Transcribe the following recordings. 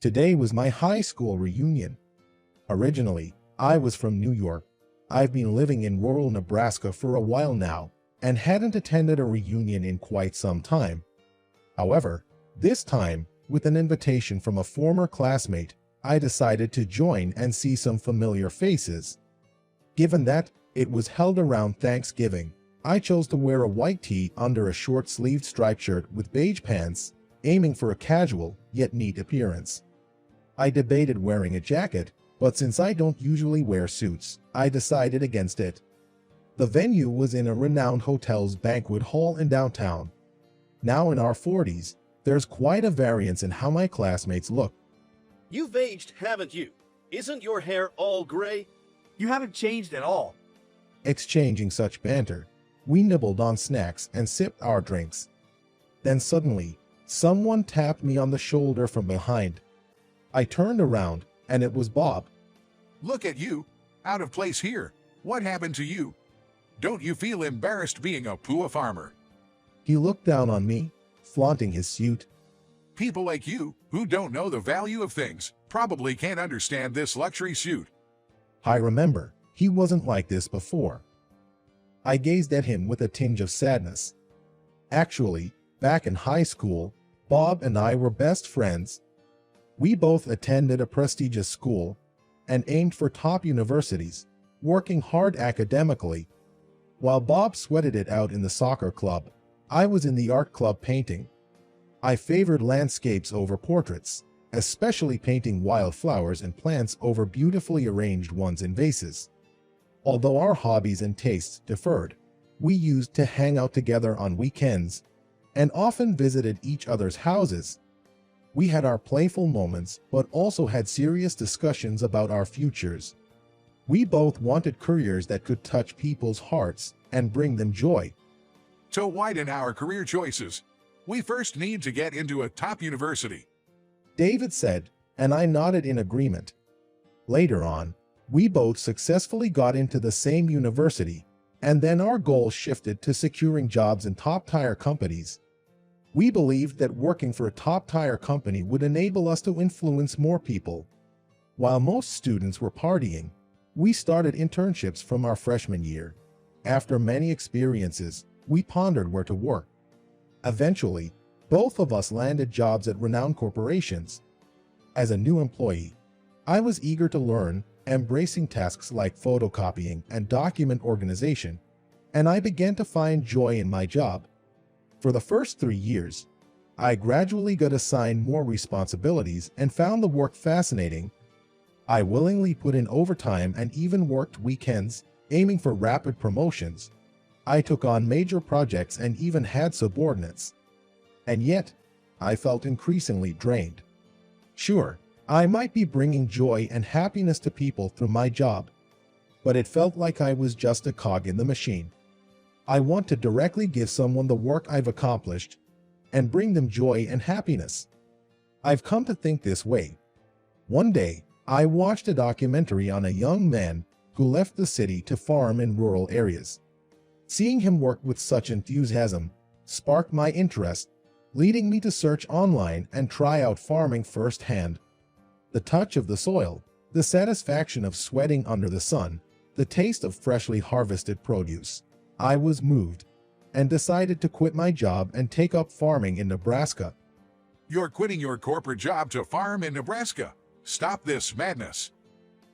Today was my high school reunion. Originally, I was from New York. I've been living in rural Nebraska for a while now and hadn't attended a reunion in quite some time. However, this time, with an invitation from a former classmate, I decided to join and see some familiar faces. Given that it was held around Thanksgiving, I chose to wear a white tee under a short-sleeved striped shirt with beige pants, aiming for a casual yet neat appearance. I debated wearing a jacket, but since I don't usually wear suits, I decided against it. The venue was in a renowned hotel's banquet hall in downtown. Now in our 40s, there's quite a variance in how my classmates look. You've aged, haven't you? Isn't your hair all gray? You haven't changed at all. Exchanging such banter, we nibbled on snacks and sipped our drinks. Then suddenly, someone tapped me on the shoulder from behind. I turned around, and it was Bob. Look at you, out of place here. What happened to you? Don't you feel embarrassed being a poor farmer? He looked down on me, flaunting his suit. People like you, who don't know the value of things, probably can't understand this luxury suit. I remember, he wasn't like this before. I gazed at him with a tinge of sadness. Actually, back in high school, Bob and I were best friends. We both attended a prestigious school and aimed for top universities, working hard academically. While Bob sweated it out in the soccer club, I was in the art club painting. I favored landscapes over portraits, especially painting wildflowers and plants over beautifully arranged ones in vases. Although our hobbies and tastes differed, we used to hang out together on weekends and often visited each other's houses. We had our playful moments, but also had serious discussions about our futures. We both wanted careers that could touch people's hearts and bring them joy. To widen our career choices, we first need to get into a top university. David said, and I nodded in agreement. Later on, we both successfully got into the same university, and then our goals shifted to securing jobs in top-tier companies. We believed that working for a top-tier company would enable us to influence more people. While most students were partying, we started internships from our freshman year. After many experiences, we pondered where to work. Eventually, both of us landed jobs at renowned corporations. As a new employee, I was eager to learn, embracing tasks like photocopying and document organization, and I began to find joy in my job. For the first 3 years, I gradually got assigned more responsibilities and found the work fascinating. I willingly put in overtime and even worked weekends, aiming for rapid promotions. I took on major projects and even had subordinates. And yet, I felt increasingly drained. Sure, I might be bringing joy and happiness to people through my job, but it felt like I was just a cog in the machine. I want to directly give someone the work I've accomplished and bring them joy and happiness. I've come to think this way. One day, I watched a documentary on a young man who left the city to farm in rural areas. Seeing him work with such enthusiasm sparked my interest, leading me to search online and try out farming firsthand. The touch of the soil, the satisfaction of sweating under the sun, the taste of freshly harvested produce. I was moved and decided to quit my job and take up farming in Nebraska. You're quitting your corporate job to farm in Nebraska. Stop this madness.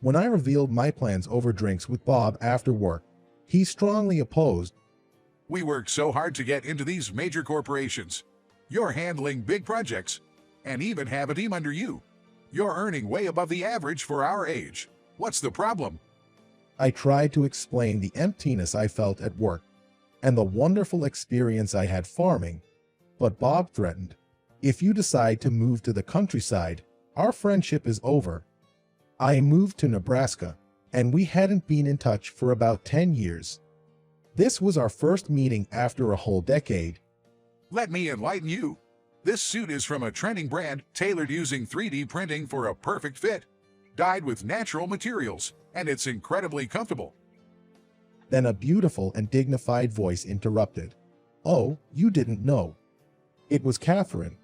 When I revealed my plans over drinks with Bob after work, he strongly opposed. We work so hard to get into these major corporations. You're handling big projects and even have a team under you. You're earning way above the average for our age. What's the problem? I tried to explain the emptiness I felt at work and the wonderful experience I had farming, but Bob threatened, "If you decide to move to the countryside, our friendship is over." I moved to Nebraska, and we hadn't been in touch for about 10 years. This was our first meeting after a whole decade. Let me enlighten you. This suit is from a trending brand tailored using 3D printing for a perfect fit, dyed with natural materials, and it's incredibly comfortable. Then a beautiful and dignified voice interrupted. "Oh, you didn't know." It was Catherine.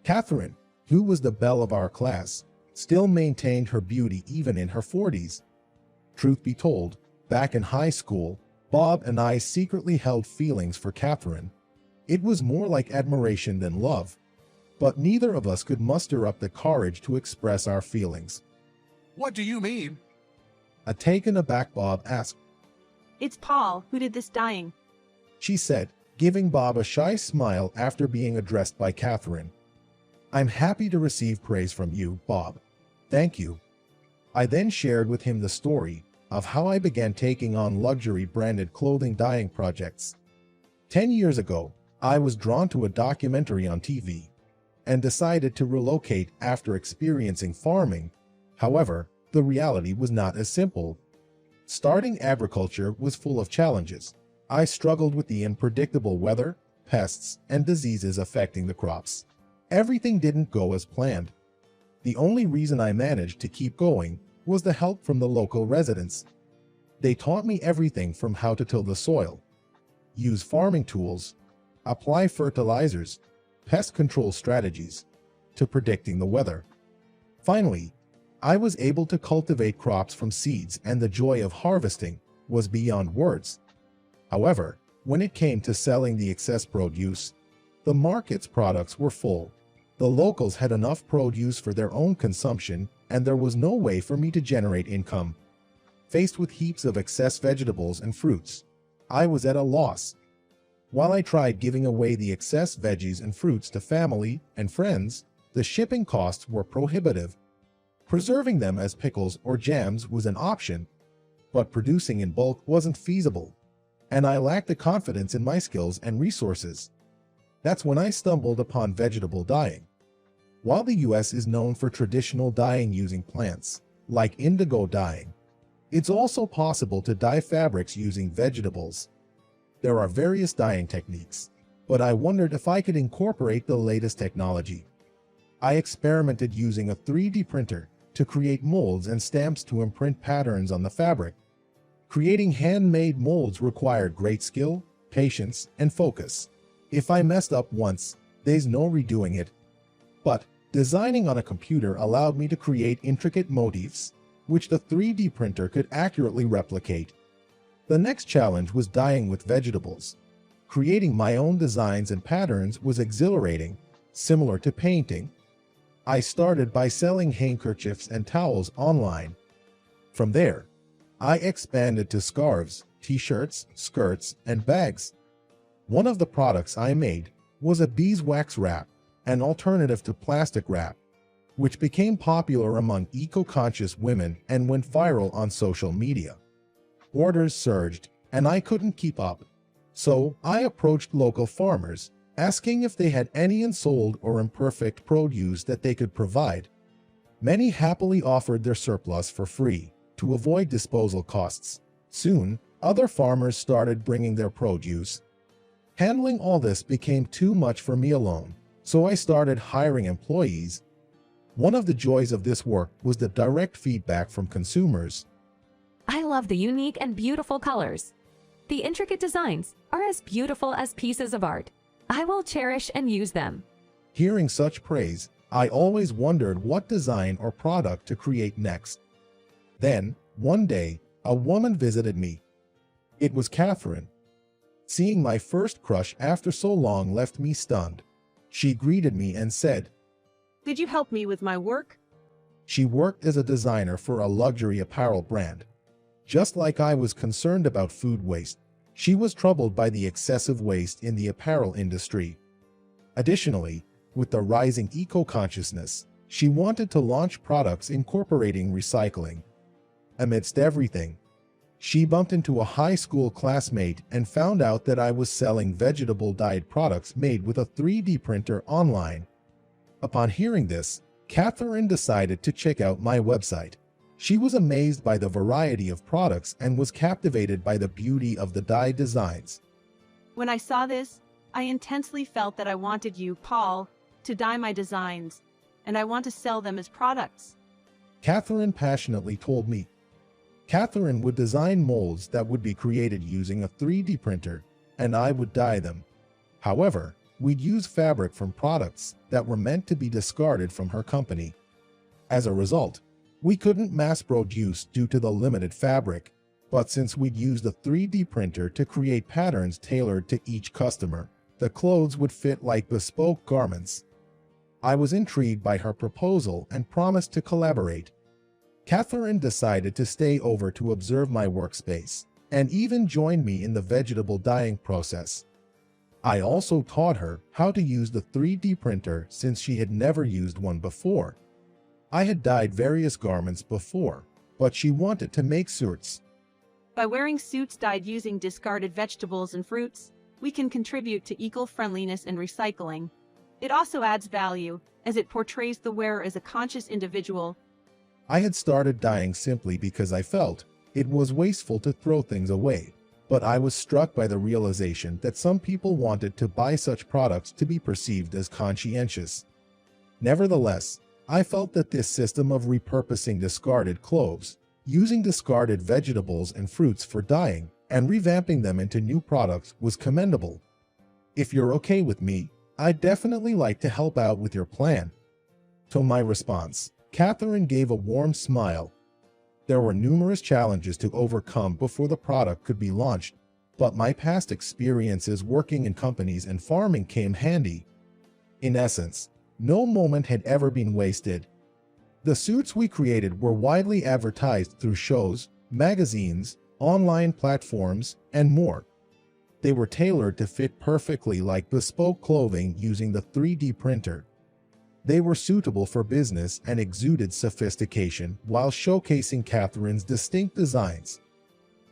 "Catherine, who was the belle of our class, still maintained her beauty even in her 40s. Truth be told, back in high school, Bob and I secretly held feelings for Catherine. It was more like admiration than love, but neither of us could muster up the courage to express our feelings. What do you mean? A taken aback Bob asked. It's Paul who did this dyeing. She said, giving Bob a shy smile after being addressed by Catherine. I'm happy to receive praise from you, Bob. Thank you. I then shared with him the story of how I began taking on luxury branded clothing dyeing projects. 10 years ago, I was drawn to a documentary on TV and decided to relocate after experiencing farming. However, the reality was not as simple. Starting agriculture was full of challenges. I struggled with the unpredictable weather, pests, and diseases affecting the crops. Everything didn't go as planned. The only reason I managed to keep going was the help from the local residents. They taught me everything from how to till the soil, use farming tools, apply fertilizers, pest control strategies, to predicting the weather. Finally, I was able to cultivate crops from seeds, and the joy of harvesting was beyond words. However, when it came to selling the excess produce, the market's products were full. The locals had enough produce for their own consumption, and there was no way for me to generate income. Faced with heaps of excess vegetables and fruits, I was at a loss. While I tried giving away the excess veggies and fruits to family and friends, the shipping costs were prohibitive. Preserving them as pickles or jams was an option, but producing in bulk wasn't feasible, and I lacked the confidence in my skills and resources. That's when I stumbled upon vegetable dyeing. While the US is known for traditional dyeing using plants, like indigo dyeing, it's also possible to dye fabrics using vegetables. There are various dyeing techniques, but I wondered if I could incorporate the latest technology. I experimented using a 3D printer to create molds and stamps to imprint patterns on the fabric. Creating handmade molds required great skill, patience, and focus. If I messed up once, there's no redoing it. But designing on a computer allowed me to create intricate motifs, which the 3D printer could accurately replicate. The next challenge was dyeing with vegetables. Creating my own designs and patterns was exhilarating, similar to painting. I started by selling handkerchiefs and towels online. From there, I expanded to scarves, t-shirts, skirts, and bags. One of the products I made was a beeswax wrap, an alternative to plastic wrap, which became popular among eco-conscious women and went viral on social media. Orders surged, and I couldn't keep up. So I approached local farmers, asking if they had any unsold or imperfect produce that they could provide. Many happily offered their surplus for free to avoid disposal costs. Soon, other farmers started bringing their produce. Handling all this became too much for me alone, so I started hiring employees. One of the joys of this work was the direct feedback from consumers. I love the unique and beautiful colors. The intricate designs are as beautiful as pieces of art. I will cherish and use them. Hearing such praise, I always wondered what design or product to create next. Then, one day, a woman visited me. It was Catherine. Seeing my first crush after so long left me stunned. She greeted me and said, Did you help me with my work? She worked as a designer for a luxury apparel brand. Just like I was concerned about food waste, she was troubled by the excessive waste in the apparel industry. Additionally, with the rising eco-consciousness, she wanted to launch products incorporating recycling. Amidst everything, she bumped into a high school classmate and found out that I was selling vegetable-dyed products made with a 3D printer online. Upon hearing this, Catherine decided to check out my website. She was amazed by the variety of products and was captivated by the beauty of the dye designs. When I saw this, I intensely felt that I wanted you, Paul, to dye my designs, and I want to sell them as products. Catherine passionately told me. Catherine would design molds that would be created using a 3D printer, and I would dye them. However, we'd use fabric from products that were meant to be discarded from her company. As a result, we couldn't mass produce due to the limited fabric, but since we'd used a 3D printer to create patterns tailored to each customer, the clothes would fit like bespoke garments. I was intrigued by her proposal and promised to collaborate. Catherine decided to stay over to observe my workspace and even joined me in the vegetable dyeing process. I also taught her how to use the 3D printer since she had never used one before. I had dyed various garments before, but she wanted to make suits. By wearing suits dyed using discarded vegetables and fruits, we can contribute to eco-friendliness and recycling. It also adds value, as it portrays the wearer as a conscious individual. I had started dyeing simply because I felt it was wasteful to throw things away, but I was struck by the realization that some people wanted to buy such products to be perceived as conscientious. Nevertheless, I felt that this system of repurposing discarded clothes, using discarded vegetables and fruits for dyeing, and revamping them into new products was commendable. If you're okay with me, I'd definitely like to help out with your plan. To my response, Catherine gave a warm smile. There were numerous challenges to overcome before the product could be launched, but my past experiences working in companies and farming came handy. In essence, no moment had ever been wasted. The suits we created were widely advertised through shows, magazines, online platforms, and more. They were tailored to fit perfectly like bespoke clothing using the 3D printer. They were suitable for business and exuded sophistication while showcasing Catherine's distinct designs.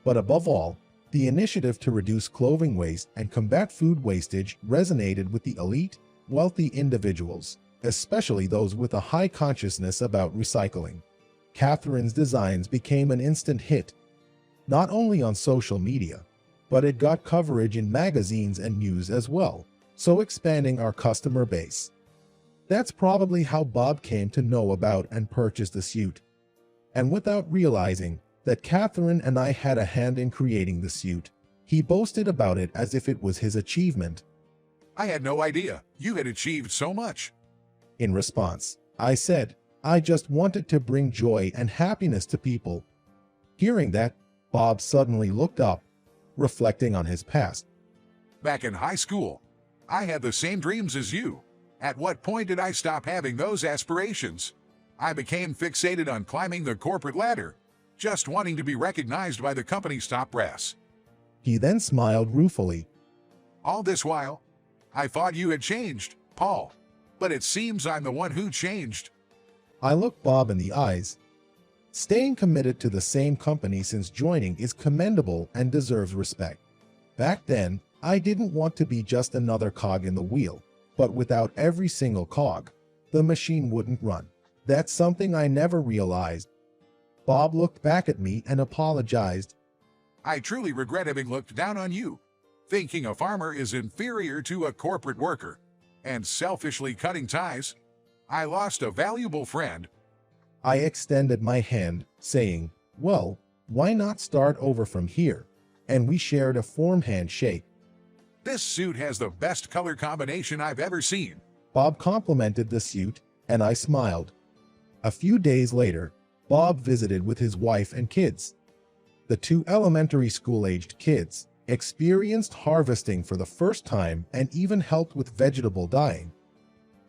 But above all, the initiative to reduce clothing waste and combat food wastage resonated with the elite, wealthy individuals, especially those with a high consciousness about recycling. Catherine's designs became an instant hit, not only on social media, but it got coverage in magazines and news as well, so expanding our customer base. That's probably how Bob came to know about and purchase the suit. And without realizing that Catherine and I had a hand in creating the suit, he boasted about it as if it was his achievement. I had no idea you had achieved so much. In response, I said, I just wanted to bring joy and happiness to people. Hearing that, Bob suddenly looked up, reflecting on his past. Back in high school, I had the same dreams as you. At what point did I stop having those aspirations? I became fixated on climbing the corporate ladder, just wanting to be recognized by the company's top brass. He then smiled ruefully. All this while, I thought you had changed, Paul. But it seems I'm the one who changed. I looked Bob in the eyes. Staying committed to the same company since joining is commendable and deserves respect. Back then, I didn't want to be just another cog in the wheel, but without every single cog, the machine wouldn't run. That's something I never realized. Bob looked back at me and apologized. I truly regret having looked down on you, thinking a farmer is inferior to a corporate worker, and selfishly cutting ties. I lost a valuable friend. I extended my hand, saying, well, why not start over from here? And we shared a warm handshake. This suit has the best color combination I've ever seen. Bob complimented the suit, and I smiled. A few days later, Bob visited with his wife and kids. The two elementary school-aged kids experienced harvesting for the first time and even helped with vegetable dyeing.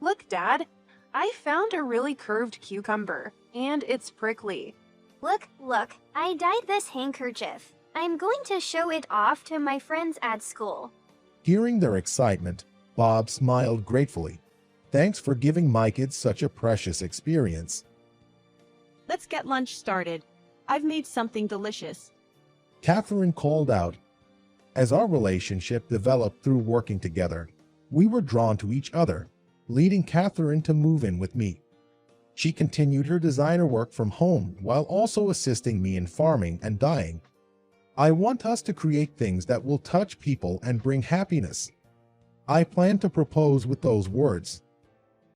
Look, Dad, I found a really curved cucumber, and it's prickly. Look, I dyed this handkerchief. I'm going to show it off to my friends at school. Hearing their excitement, Bob smiled gratefully. Thanks for giving my kids such a precious experience. Let's get lunch started. I've made something delicious. Catherine called out. As our relationship developed through working together, we were drawn to each other, leading Catherine to move in with me. She continued her designer work from home while also assisting me in farming and dyeing. I want us to create things that will touch people and bring happiness. I plan to propose with those words.